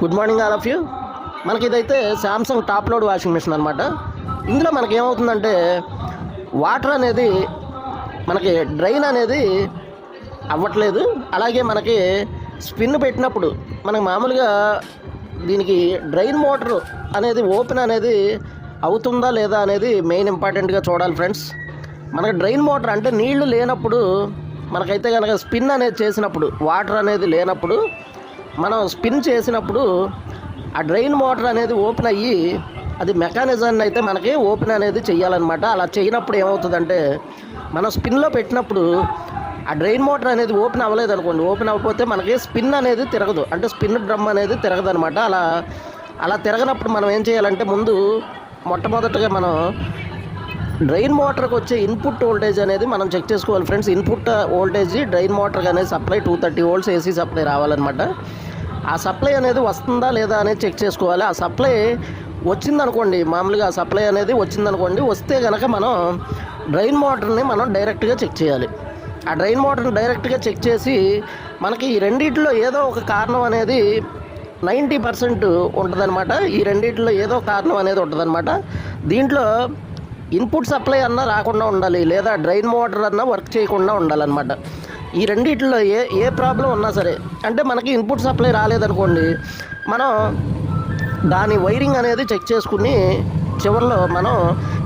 Good morning all of you. మనకి ఇదైతే Samsung top load washing machine అనమాట. ఇందులో మనకి ఏమవుతుందంటే వాటర్ అనేది మనకి డ్రైన్ అనేది అవ్వట్లేదు. అలాగే మనకి స్పిన్ పెట్టినప్పుడు మనకి మామూలుగా దీనికి డ్రైన్ మోటార్ అనేది ఓపెన్ అనేది అవుతుందా లేదా అనేది మెయిన్ ఇంపార్టెంట్గా చూడాలి ఫ్రెండ్స్. మనకి డ్రైన్ మోటార్ అంటే నీళ్లు లేనప్పుడు మనకైతే కనుక స్పిన్ అనేది చేసినప్పుడు వాటర్ అనేది లేనప్పుడు మనం స్పిన్ చేసినప్పుడు ఆ డ్రైన్ మోటార్ అనేది ఓపెన్ అయ్యి అది మెకానిజాన్ని అయితే మనకి ఓపెన్ అనేది చెయ్యాలన్నమాట. అలా చేయనప్పుడు ఏమవుతుందంటే మనం స్పిన్లో పెట్టినప్పుడు ఆ డ్రైన్ మోటార్ అనేది ఓపెన్ అవ్వలేదు అనుకోండి, ఓపెన్ అవ్వకపోతే మనకి స్పిన్ అనేది తిరగదు, అంటే స్పిన్ డ్రమ్ అనేది తిరగదు అనమాట. అలా తిరగనప్పుడు మనం ఏం చేయాలంటే ముందు మొట్టమొదటిగా మనం డ్రైన్ మోటార్కి వచ్చే ఇన్పుట్ వోల్టేజ్ అనేది మనం చెక్ చేసుకోవాలి ఫ్రెండ్స్. ఇన్పుట్ వోల్టేజ్ డ్రైన్ మోటార్కి అనేది సప్లై 230 volts ఏసీ సప్లై రావాలన్నమాట. ఆ సప్లై అనేది వస్తుందా లేదా అనేది చెక్ చేసుకోవాలి. ఆ సప్లై వచ్చిందనుకోండి, మామూలుగా ఆ సప్లై అనేది వచ్చిందనుకోండి, వస్తే కనుక మనం డ్రైన్ మోటార్ని మనం డైరెక్ట్గా చెక్ చేయాలి. ఆ డ్రైన్ మోటార్ని డైరెక్ట్గా చెక్ చేసి మనకి ఈ రెండిట్లో ఏదో ఒక కారణం అనేది 90% ఉంటుందన్నమాట. ఈ రెండిట్లో ఏదో కారణం అనేది ఉంటుందన్నమాట. దీంట్లో ఇన్పుట్ సప్లై అన్నా రాకుండా ఉండాలి, లేదా డ్రైన్ మోటార్ అన్నా వర్క్ చేయకుండా ఉండాలన్నమాట. ఈ రెండిట్లో ఏ ప్రాబ్లం ఉన్నా సరే, అంటే మనకి ఇన్పుట్ సప్లై రాలేదనుకోండి, మనం దాని వైరింగ్ అనేది చెక్ చేసుకుని చివరిలో మనం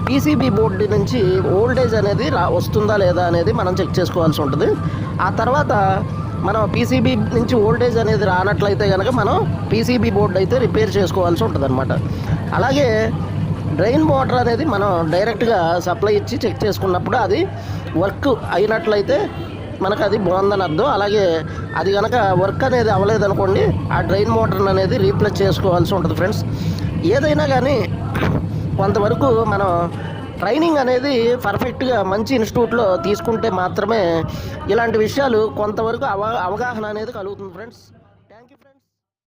పీసీబీ బోర్డు నుంచి వోల్టేజ్ అనేది వస్తుందా లేదా అనేది మనం చెక్ చేసుకోవాల్సి ఉంటుంది. ఆ తర్వాత మనం పీసీబీ నుంచి వోల్టేజ్ అనేది రానట్లయితే కనుక మనం పీసీబీ బోర్డు అయితే రిపేర్ చేసుకోవాల్సి ఉంటుంది అనమాట. అలాగే డ్రైన్ మోటార్ అనేది మనం డైరెక్ట్గా సప్లై ఇచ్చి చెక్ చేసుకున్నప్పుడు అది వర్క్ అయినట్లయితే మనకు అది బాగుందని అర్థం. అలాగే అది కనుక వర్క్ అనేది అవ్వలేదనుకోండి, ఆ డ్రైన్ మోటార్ అనేది రీప్లేస్ చేసుకోవాల్సి ఉంటుంది ఫ్రెండ్స్. ఏదైనా కానీ కొంతవరకు మనం ట్రైనింగ్ అనేది పర్ఫెక్ట్గా మంచి ఇన్స్టిట్యూట్లో తీసుకుంటే మాత్రమే ఇలాంటి విషయాలు కొంతవరకు అవగాహన అనేది కలుగుతుంది ఫ్రెండ్స్. Thank you friends.